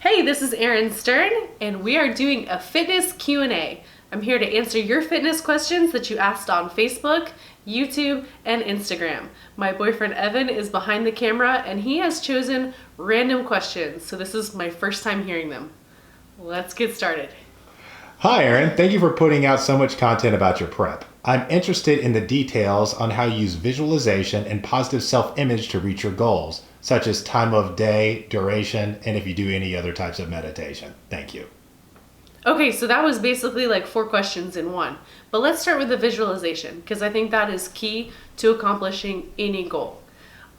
Hey, this is Erin Stern, and we are doing a fitness Q&A. I'm here to answer your fitness questions that you asked on Facebook, YouTube, and Instagram. My boyfriend Evan is behind the camera, and he has chosen random questions, so this is my first time hearing them. Let's get started. Hi, Erin. Thank you for putting out so much content about your prep. I'm interested in the details on how you use visualization and positive self-image to reach your goals, such as time of day, duration, and if you do any other types of meditation. Thank you. Okay, so that was basically like 4 questions in one. But let's start with the visualization, because I think that is key to accomplishing any goal.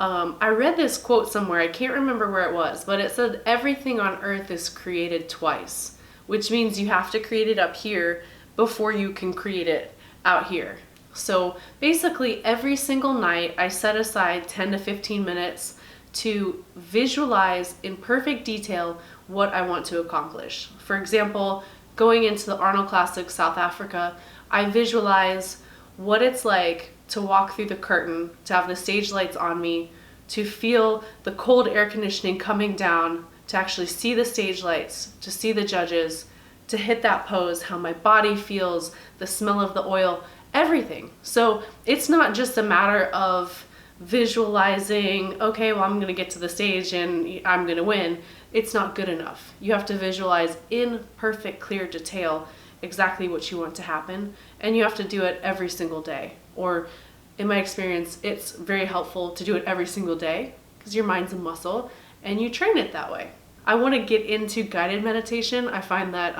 I read this quote somewhere, I can't remember where it was, but it said everything on earth is created twice, which means you have to create it up here before you can create it out here. So basically every single night I set aside 10 to 15 minutes to visualize in perfect detail what I want to accomplish. For example, going into the Arnold Classic South Africa, I visualize what it's like to walk through the curtain, to have the stage lights on me, to feel the cold air conditioning coming down, to actually see the stage lights, to see the judges, to hit that pose, how my body feels, the smell of the oil, everything. So it's not just a matter of visualizing, okay, well, I'm going to get to the stage and I'm going to win. It's not good enough. You have to visualize in perfect, clear detail exactly what you want to happen, and you have to do it every single day. Or in my experience, it's very helpful to do it every single day because your mind's a muscle and you train it that way. I want to get into guided meditation. I find that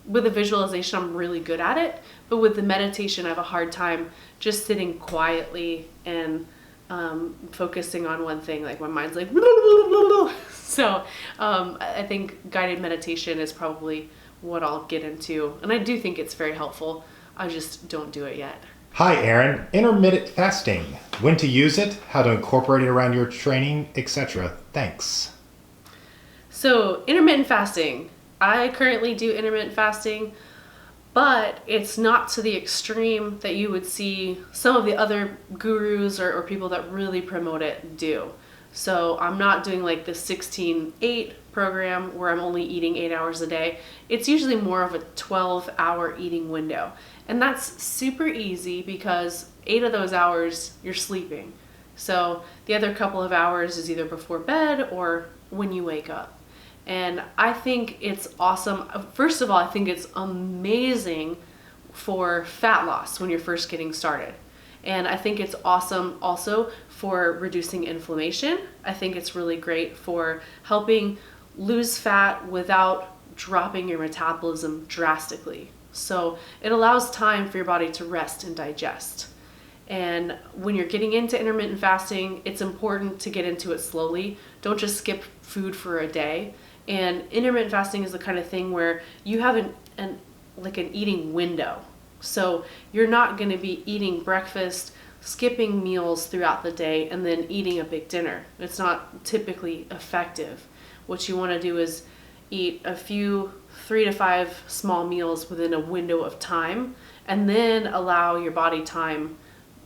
with the visualization, I'm really good at it, but with the meditation, I have a hard time just sitting quietly and focusing on one thing. Like my mind's like, so I think guided meditation is probably what I'll get into. And I do think it's very helpful. I just don't do it yet. Hi, Erin. Intermittent fasting. When to use it, how to incorporate it around your training, etc. Thanks. So intermittent fasting. I currently do intermittent fasting, but it's not to the extreme that you would see some of the other gurus or people that really promote it do. So I'm not doing like the 16-8 program where I'm only eating 8 hours a day. It's usually more of a 12-hour eating window. And that's super easy because 8 of those hours you're sleeping. So the other couple of hours is either before bed or when you wake up. And I think it's awesome. First of all, I think it's amazing for fat loss when you're first getting started. And I think it's awesome also for reducing inflammation. I think it's really great for helping lose fat without dropping your metabolism drastically. So it allows time for your body to rest and digest. And when you're getting into intermittent fasting, it's important to get into it slowly. Don't just skip food for a day. And intermittent fasting is the kind of thing where you have an eating window. So you're not going to be eating breakfast, skipping meals throughout the day, and then eating a big dinner. It's not typically effective. What you want to do is eat a few 3 to 5 small meals within a window of time, and then allow your body time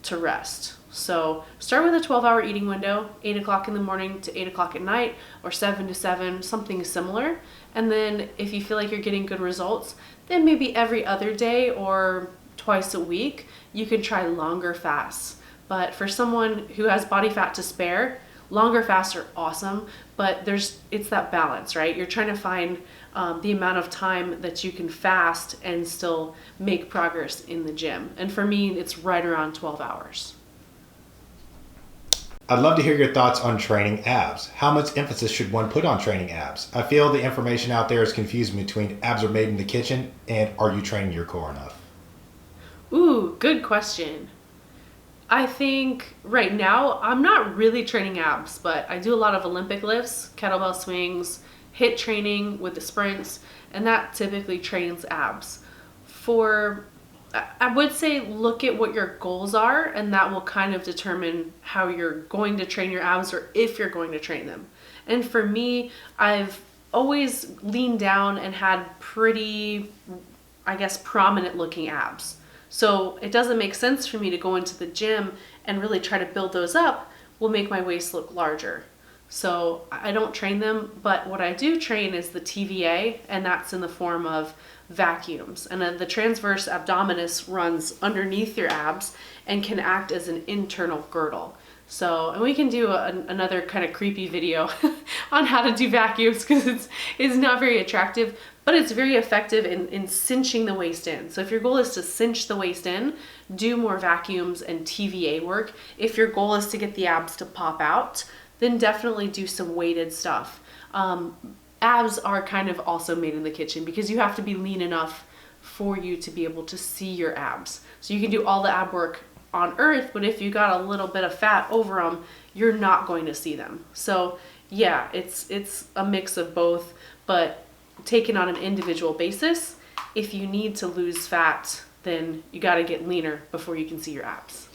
to rest. So start with a 12-hour eating window, 8 o'clock in the morning to 8 o'clock at night, or 7 to 7, something similar. And then if you feel like you're getting good results, then maybe every other day or twice a week, you can try longer fasts. But for someone who has body fat to spare, longer fasts are awesome, but it's that balance, right? You're trying to find the amount of time that you can fast and still make progress in the gym. And for me, it's right around 12 hours. I'd love to hear your thoughts on training abs. How much emphasis should one put on training abs? I feel the information out there is confusing between abs are made in the kitchen and are you training your core enough? Ooh, good question. I think right now I'm not really training abs, but I do a lot of Olympic lifts, kettlebell swings, HIIT training with the sprints, and that typically trains abs. I would say look at what your goals are, and that will kind of determine how you're going to train your abs or if you're going to train them. And for me, I've always leaned down and had pretty, prominent looking abs. So it doesn't make sense for me to go into the gym and really try to build those up will make my waist look larger. So I don't train them, but what I do train is the TVA, and that's in the form of vacuums. And then the transverse abdominis runs underneath your abs and can act as an internal girdle. So, and we can do another kind of creepy video on how to do vacuums because it's not very attractive, but it's very effective in cinching the waist in. So if your goal is to cinch the waist in, do more vacuums and TVA work. If your goal is to get the abs to pop out, then definitely do some weighted stuff. Abs are kind of also made in the kitchen because you have to be lean enough for you to be able to see your abs. So you can do all the ab work on earth, but if you got a little bit of fat over them, you're not going to see them. So yeah, it's a mix of both, but taken on an individual basis. If you need to lose fat, then you got to get leaner before you can see your abs.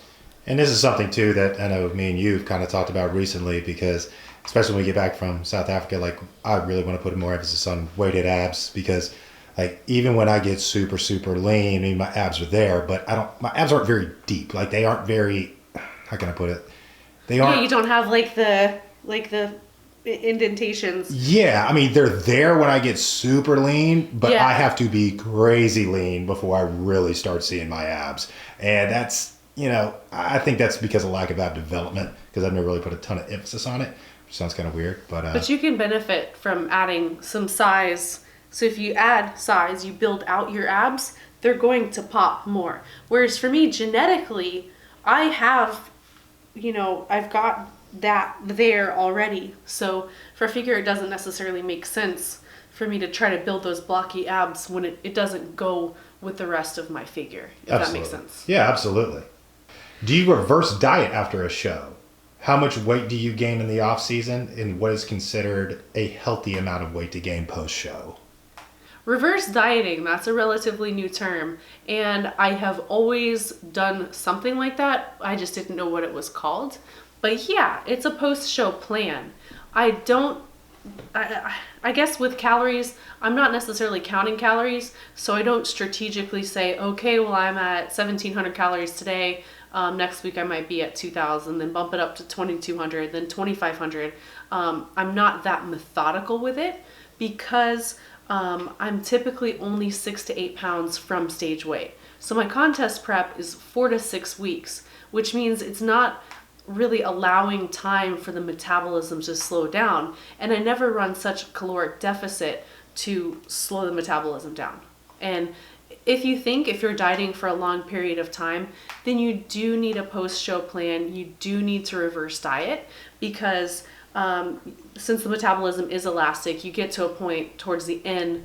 And this is something too that I know me and you've kind of talked about recently, because especially when we get back from South Africa, like I really want to put more emphasis on weighted abs, because like even when I get super, super lean, I mean, my abs are there, but my abs aren't very deep. Like they aren't very, how can I put it? They aren't. Yeah, you don't have like the indentations. Yeah, I mean, they're there when I get super lean, but Yeah. I have to be crazy lean before I really start seeing my abs. And that's, I think that's because of lack of ab development, because I've never really put a ton of emphasis on it, which sounds kind of weird. But you can benefit from adding some size. So if you add size, you build out your abs, they're going to pop more. Whereas for me, genetically, I have, I've got that there already. So for a figure, it doesn't necessarily make sense for me to try to build those blocky abs when it doesn't go with the rest of my figure, if Absolutely. that makes sense. Yeah, absolutely. Do you reverse diet after a show? How much weight do you gain in the off season, and what is considered a healthy amount of weight to gain post show? Reverse dieting, that's a relatively new term, and I have always done something like that. I just didn't know what it was called. But yeah, it's a post-show plan. I guess with calories, I'm not necessarily counting calories, so I don't strategically say, okay, well, I'm at 1,700 calories today. Next week I might be at 2,000, then bump it up to 2,200, then 2,500. I'm not that methodical with it because I'm typically only 6 to 8 pounds from stage weight. So my contest prep is 4 to 6 weeks, which means it's not really allowing time for the metabolism to slow down. And I never run such a caloric deficit to slow the metabolism down. And if you're dieting for a long period of time, then you do need a post-show plan. You do need to reverse diet because since the metabolism is elastic, you get to a point towards the end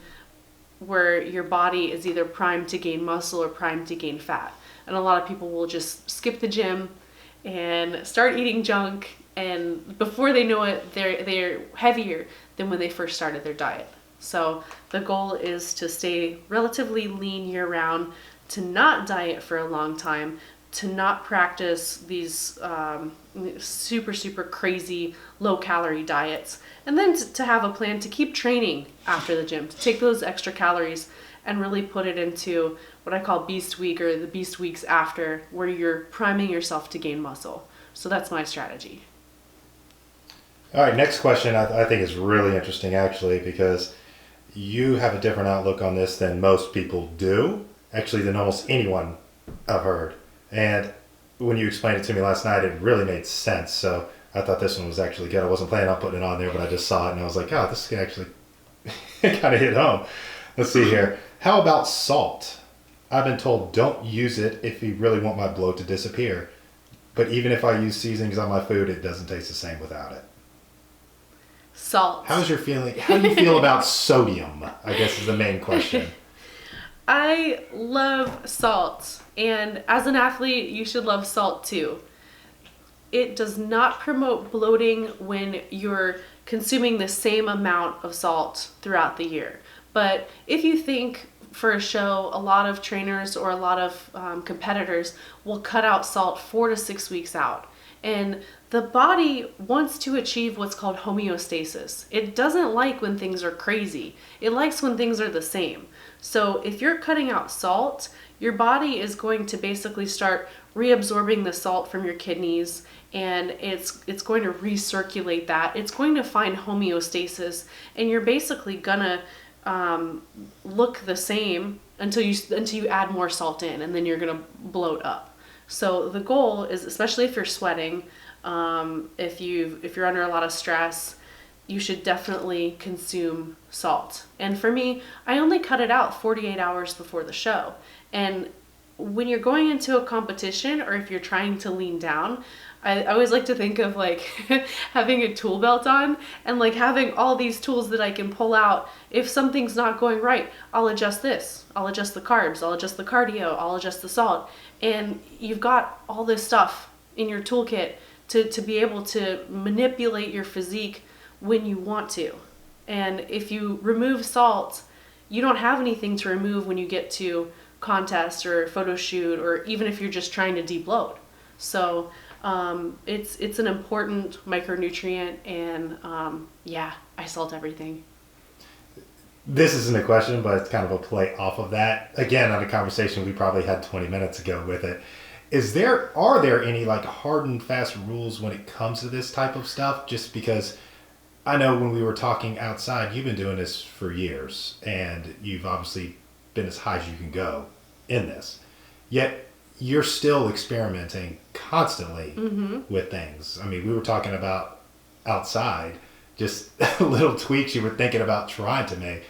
where your body is either primed to gain muscle or primed to gain fat. And a lot of people will just skip the gym and start eating junk, and before they know it, they're heavier than when they first started their diet. So the goal is to stay relatively lean year round, to not diet for a long time, to not practice these super, super crazy low-calorie diets, and then to have a plan to keep training after the gym, to take those extra calories and really put it into what I call Beast Week or the Beast Weeks after, where you're priming yourself to gain muscle. So that's my strategy. All right, next question I think is really interesting, actually, because you have a different outlook on this than most people do, actually than almost anyone I've heard. And when you explained it to me last night, it really made sense. So I thought this one was actually good. I wasn't planning on putting it on there, but I just saw it and I was like, oh, this can actually kind of hit home. Let's see here. How about salt? I've been told don't use it if you really want my bloat to disappear. But even if I use seasonings on my food, it doesn't taste the same without it. Salt. How's your feeling? How do you feel about sodium? I guess is the main question. I love salt, and as an athlete, you should love salt too. It does not promote bloating when you're consuming the same amount of salt throughout the year. But if you think for a show, a lot of trainers or a lot of competitors will cut out salt 4 to 6 weeks out. And the body wants to achieve what's called homeostasis. It doesn't like when things are crazy. It likes when things are the same. So if you're cutting out salt, your body is going to basically start reabsorbing the salt from your kidneys and it's going to recirculate that. It's going to find homeostasis, and you're basically gonna look the same until you add more salt in, and then you're gonna bloat up. So the goal is, especially if you're sweating, if you're under a lot of stress, you should definitely consume salt. And for me, I only cut it out 48 hours before the show. And when you're going into a competition, or if you're trying to lean down, I always like to think of like having a tool belt on, and like having all these tools that I can pull out. If something's not going right, I'll adjust this. I'll adjust the carbs. I'll adjust the cardio. I'll adjust the salt. And you've got all this stuff in your toolkit to be able to manipulate your physique when you want to. And if you remove salt, you don't have anything to remove when you get to contest or photo shoot, or even if you're just trying to debloat. So it's an important micronutrient, and I salt everything. This isn't a question, but it's kind of a play off of that. Again, on a conversation we probably had 20 minutes ago with it. Are there any like hard and fast rules when it comes to this type of stuff? Just because I know when we were talking outside, you've been doing this for years, and you've obviously been as high as you can go in this. Yet you're still experimenting constantly with things. I mean, we were talking about outside, just little tweaks you were thinking about trying to make.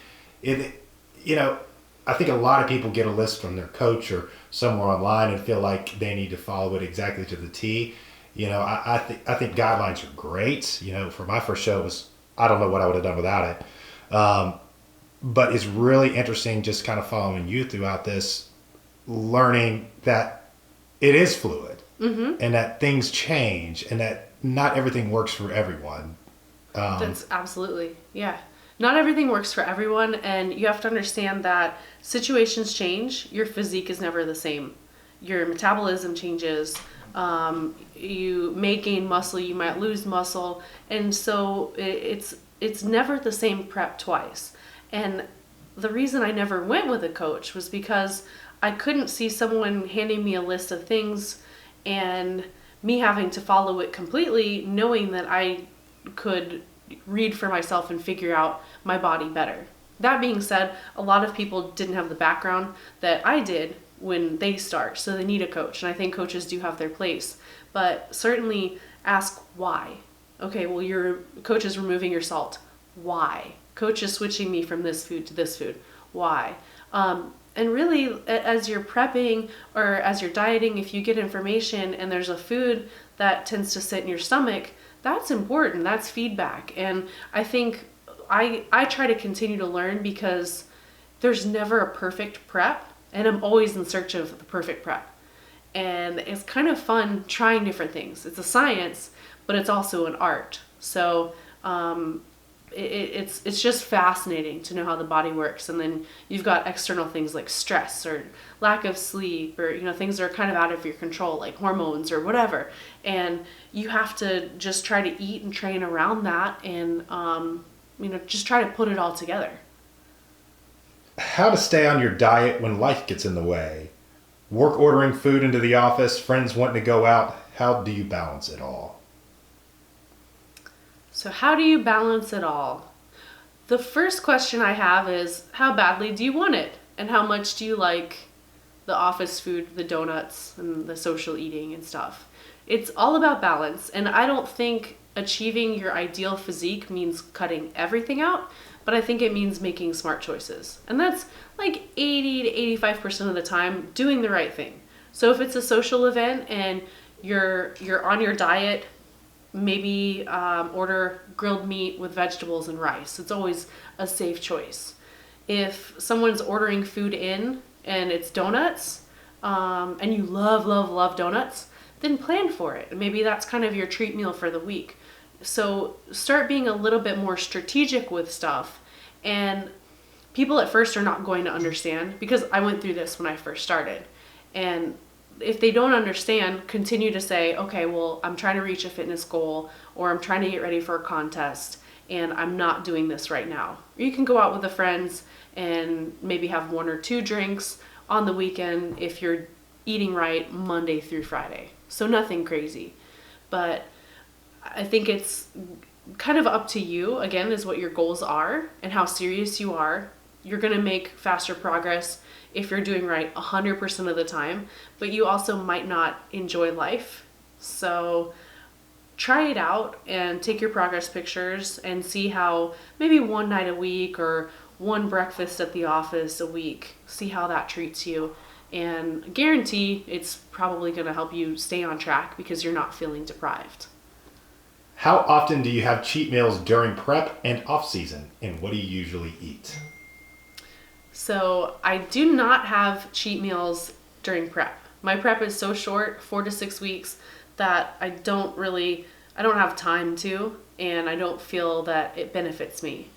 I think a lot of people get a list from their coach or somewhere online and feel like they need to follow it exactly to the T. I think guidelines are great. For my first show, I don't know what I would have done without it. But it's really interesting just kind of following you throughout this, learning that it is fluid and that things change and that not everything works for everyone. That's absolutely, yeah. Not everything works for everyone, and you have to understand that situations change. Your physique is never the same. Your metabolism changes. You may gain muscle, you might lose muscle, and so it's never the same prep twice. And the reason I never went with a coach was because I couldn't see someone handing me a list of things and me having to follow it completely, knowing that I could read for myself and figure out my body better. That being said, a lot of people didn't have the background that I did when they start, so they need a coach, and I think coaches do have their place. But certainly ask why. Okay, well, your coach is removing your salt. Why? Coach is switching me from this food to this food. Why? And really, as you're prepping or as you're dieting, if you get information and there's a food that tends to sit in your stomach, that's important. That's feedback. And I think I try to continue to learn, because there's never a perfect prep, and I'm always in search of the perfect prep. And it's kind of fun trying different things. It's a science, but it's also an art. So it's just fascinating to know how the body works. And then you've got external things like stress or lack of sleep, or things that are kind of out of your control, like hormones or whatever. And you have to just try to eat and train around that, and just try to put it all together. How to stay on your diet when life gets in the way. Work ordering food into the office, friends wanting to go out. How do you balance it all? So how do you balance it all? The first question I have is, how badly do you want it? And how much do you like the office food, the donuts, and the social eating and stuff? It's all about balance. And I don't think achieving your ideal physique means cutting everything out, but I think it means making smart choices. And that's like 80 to 85% of the time doing the right thing. So if it's a social event and you're on your diet, maybe order grilled meat with vegetables and rice. It's always a safe choice. If someone's ordering food in and it's donuts, and you love donuts, then plan for it. Maybe that's kind of your treat meal for the week. So start being a little bit more strategic with stuff. And people at first are not going to understand, because I went through this when I first started. And if they don't understand, continue to say, okay, well, I'm trying to reach a fitness goal, or I'm trying to get ready for a contest, and I'm not doing this right now. Or you can go out with the friends and maybe have 1 or 2 drinks on the weekend if you're eating right Monday through Friday. So nothing crazy. But I think it's kind of up to you, again, is what your goals are and how serious you are. You're going to make faster progress if you're doing right 100% of the time, but you also might not enjoy life. So try it out and take your progress pictures and see how maybe one night a week or one breakfast at the office a week, see how that treats you. And guarantee it's probably going to help you stay on track because you're not feeling deprived. How often do you have cheat meals during prep and off season, and what do you usually eat? So I do not have cheat meals during prep. My prep is so short, 4 to 6 weeks, that I don't have time to, and I don't feel that it benefits me.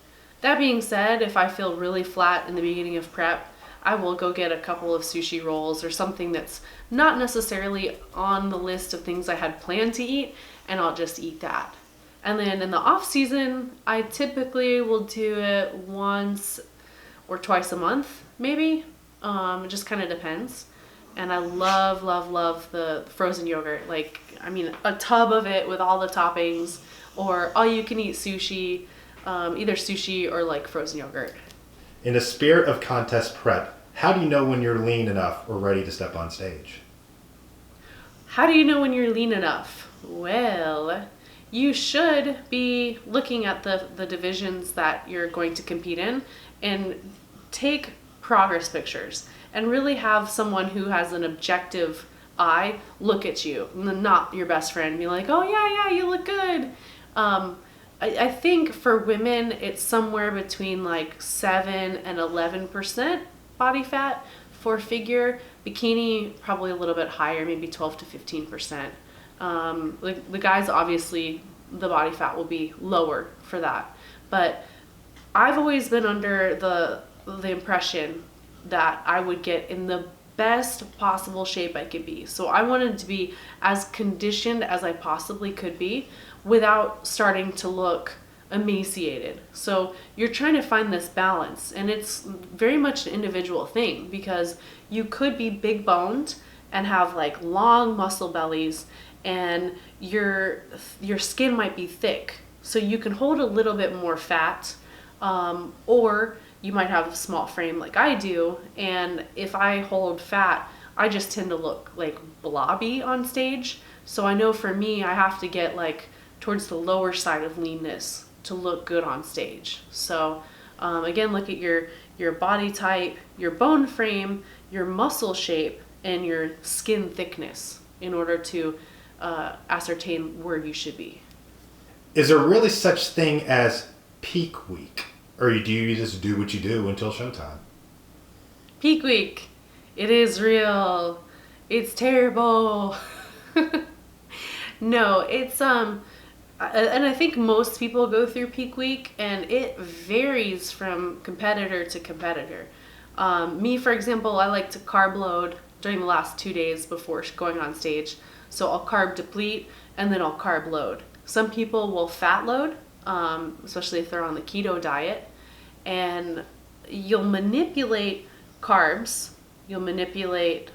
That being said, if I feel really flat in the beginning of prep, I will go get a couple of sushi rolls or something that's not necessarily on the list of things I had planned to eat, and I'll just eat that. And then in the off season, I typically will do it once or twice a month, maybe. It just kind of depends. And I love, love, love the frozen yogurt. A tub of it with all the toppings, or all you can eat sushi, either sushi or like frozen yogurt. In the spirit of contest prep, how do you know when you're lean enough or ready to step on stage? How do you know when you're lean enough? Well, you should be looking at the divisions that you're going to compete in and take progress pictures and really have someone who has an objective eye look at you, not your best friend, be like, oh yeah, you look good. I think for women, it's somewhere between like 7 and 11% body fat for figure. Bikini, probably a little bit higher, maybe 12 to 15%. The guys, obviously, the body fat will be lower for that. But I've always been under the impression that I would get in the best possible shape I could be. So I wanted to be as conditioned as I possibly could be without starting to look emaciated. So you're trying to find this balance, and it's very much an individual thing because you could be big boned and have like long muscle bellies, and your skin might be thick, so you can hold a little bit more fat, or you might have a small frame like I do, and if I hold fat, I just tend to look like blobby on stage. So I know for me, I have to get like towards the lower side of leanness to look good on stage. So again, look at your body type, your bone frame, your muscle shape, and your skin thickness in order to ascertain where you should be. Is there really such thing as peak week? Or do you just do what you do until showtime? Peak week. It is real. It's terrible. No, it's and I think most people go through peak week, and it varies from competitor to competitor. Me, for example, I like to carb load during the last 2 days before going on stage. So I'll carb deplete and then I'll carb load. Some people will fat load, especially if they're on the keto diet, and you'll manipulate carbs, you'll manipulate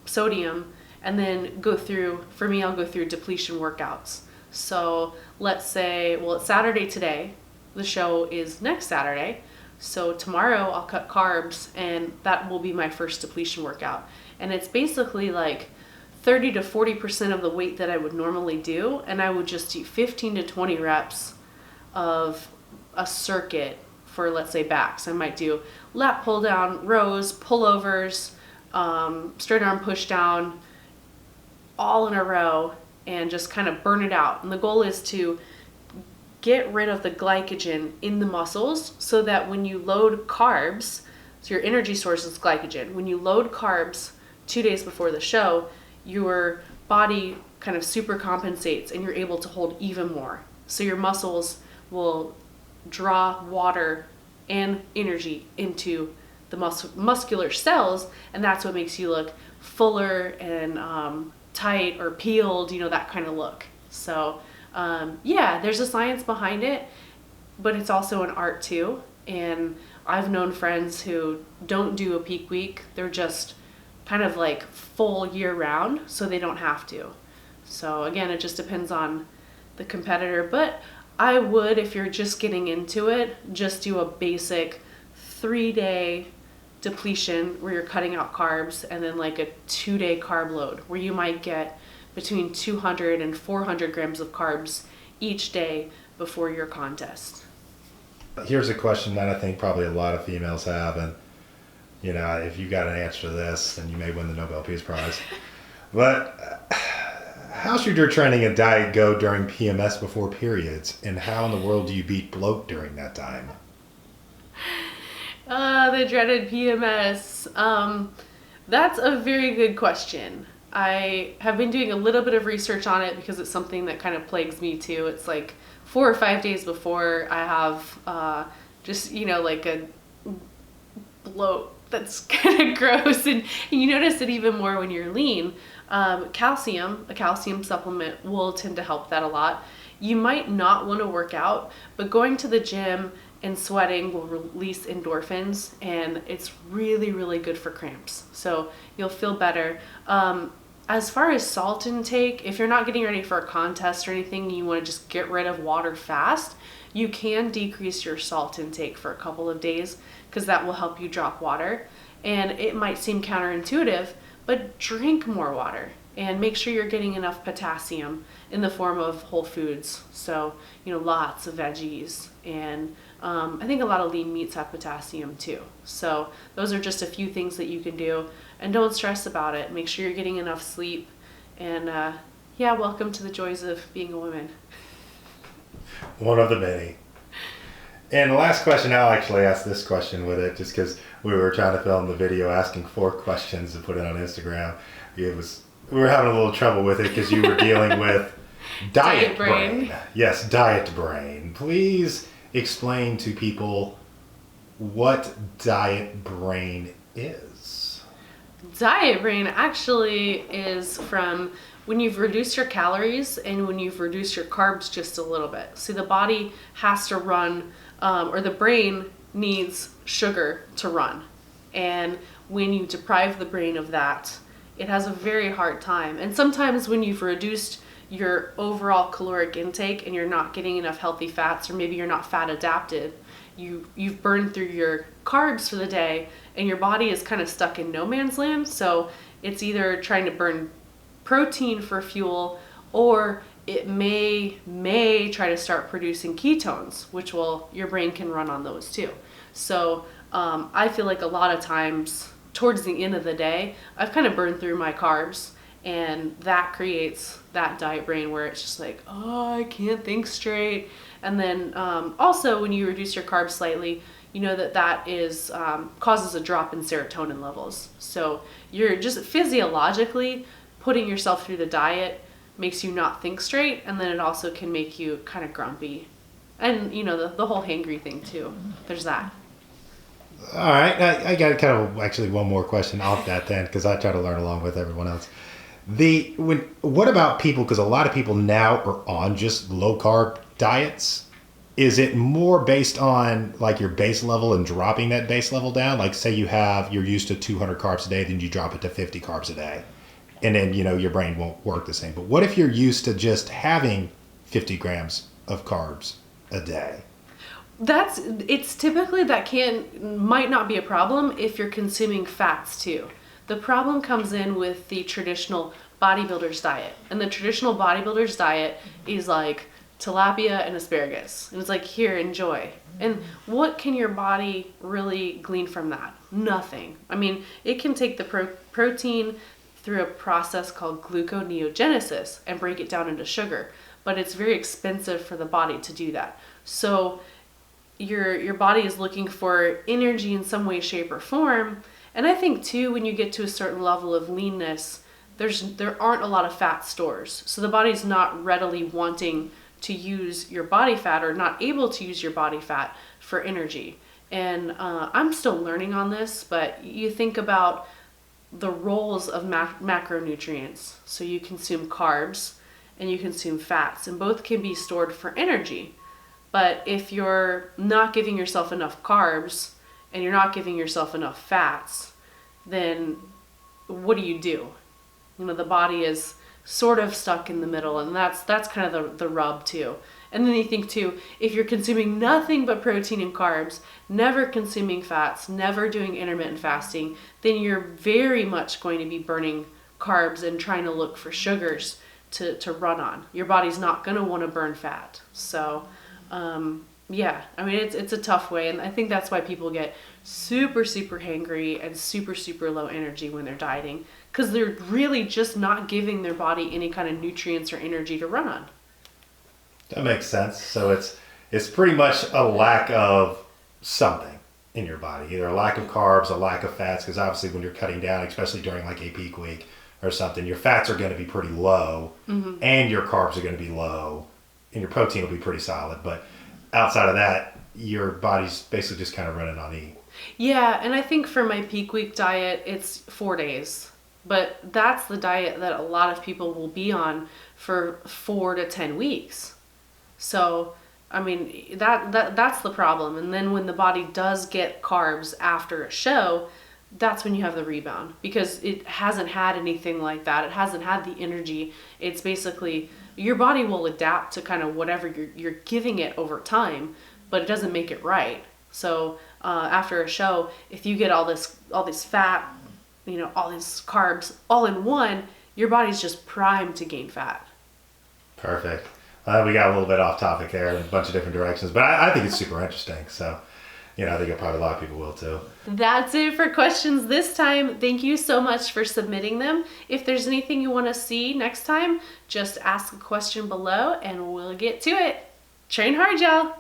sodium, and then for me, I'll go through depletion workouts. So let's say, it's Saturday today, the show is next Saturday, so tomorrow I'll cut carbs, and that will be my first depletion workout. And it's basically like 30 to 40% of the weight that I would normally do, and I would just do 15 to 20 reps of a circuit for, let's say, backs. I might do lat pull down, rows, pullovers, straight arm push down, all in a row, and just kind of burn it out. And the goal is to get rid of the glycogen in the muscles so that when you load carbs, so your energy source is glycogen. When you load carbs 2 days before the show, your body kind of super compensates and you're able to hold even more. So your muscles will draw water and energy into the muscular cells, and that's what makes you look fuller and tight or peeled, that kind of look. So there's a science behind it, but it's also an art too. And I've known friends who don't do a peak week, they're just kind of like full year round, so they don't have to. So again, it just depends on the competitor, but I would, if you're just getting into it, just do a basic 3-day depletion where you're cutting out carbs, and then like a 2-day carb load where you might get between 200 and 400 grams of carbs each day before your contest. Here's a question that I think probably a lot of females have, and if you got an answer to this, then you may win the Nobel Peace Prize. But how should your training and diet go during PMS before periods, and how in the world do you beat bloat during that time? The dreaded PMS. That's a very good question. I have been doing a little bit of research on it because it's something that kind of plagues me too. It's like 4 or 5 days before I have just, like a bloat that's kind of gross. And you notice it even more when you're lean. A calcium supplement will tend to help that a lot. You might not want to work out, but going to the gym and sweating will release endorphins, and it's really, really good for cramps. So you'll feel better. As far as salt intake, if you're not getting ready for a contest or anything, you want to just get rid of water fast, you can decrease your salt intake for a couple of days because that will help you drop water. And it might seem counterintuitive, but drink more water and make sure you're getting enough potassium in the form of whole foods. So, lots of veggies, and I think a lot of lean meats have potassium too. So those are just a few things that you can do, and don't stress about it. Make sure you're getting enough sleep, and welcome to the joys of being a woman. One of the many. And the last question, I'll actually ask this question with it, just because we were trying to film the video asking 4 questions to put it on Instagram. We were having a little trouble with it because you were dealing with diet brain. Yes, diet brain. Please explain to people what diet brain is. Diet brain actually is from when you've reduced your calories and when you've reduced your carbs just a little bit. So the body has to run, or the brain needs sugar to run. And when you deprive the brain of that, it has a very hard time. And sometimes when you've reduced your overall caloric intake and you're not getting enough healthy fats, or maybe you're not fat adapted, you've burned through your carbs for the day and your body is kind of stuck in no man's land. So it's either trying to burn protein for fuel, or it may try to start producing ketones, which your brain can run on those too. So I feel like a lot of times towards the end of the day, I've kind of burned through my carbs, and that creates that diet brain where it's just like, oh, I can't think straight. And then also when you reduce your carbs slightly, you know that is causes a drop in serotonin levels. So you're just physiologically putting yourself through the diet makes you not think straight, and then it also can make you kind of grumpy. And the whole hangry thing too. There's that. All right, I got kind of actually one more question off that then, because I try to learn along with everyone else. What about people, because a lot of people now are on just low carb diets. Is it more based on like your base level and dropping that base level down? Like say you're used to 200 carbs a day, then you drop it to 50 carbs a day. And then, your brain won't work the same. But what if you're used to just having 50 grams of carbs a day? It's typically might not be a problem if you're consuming fats too. The problem comes in with the traditional bodybuilder's diet. And the traditional bodybuilder's diet is like tilapia and asparagus. And it's like, here, enjoy. And what can your body really glean from that? Nothing. I mean, it can take the protein through a process called gluconeogenesis and break it down into sugar. But it's very expensive for the body to do that. So your body is looking for energy in some way, shape, or form. And I think too, when you get to a certain level of leanness, there aren't a lot of fat stores. So the body's not readily wanting to use your body fat, or not able to use your body fat for energy. And I'm still learning on this, but you think about the roles of macronutrients. So you consume carbs and you consume fats, and both can be stored for energy. But if you're not giving yourself enough carbs and you're not giving yourself enough fats, then what do? The body is sort of stuck in the middle, and that's kind of the rub too. And then you think too, if you're consuming nothing but protein and carbs, never consuming fats, never doing intermittent fasting, then you're very much going to be burning carbs and trying to look for sugars to run on. Your body's not going to want to burn fat. So, yeah, I mean, it's a tough way. And I think that's why people get super, super hangry and super, super low energy when they're dieting, because they're really just not giving their body any kind of nutrients or energy to run on. That makes sense. So it's pretty much a lack of something in your body, either a lack of carbs, a lack of fats, because obviously when you're cutting down, especially during like a peak week or something, your fats are going to be pretty low, and your carbs are going to be low, and your protein will be pretty solid. But outside of that, your body's basically just kind of running on E. Yeah, and I think for my peak week diet, it's 4 days. But that's the diet that a lot of people will be on for 4 to 10 weeks. So, I mean, that's the problem. And then when the body does get carbs after a show, that's when you have the rebound, because it hasn't had anything like that. It hasn't had the energy. It's basically, your body will adapt to kind of whatever you're giving it over time, but it doesn't make it right. So after a show, if you get all this fat, all these carbs all in one, your body's just primed to gain fat. Perfect. We got a little bit off topic there in a bunch of different directions, but I think it's super interesting. So, I think probably a lot of people will too. That's it for questions this time. Thank you so much for submitting them. If there's anything you want to see next time, just ask a question below and we'll get to it. Train hard, y'all.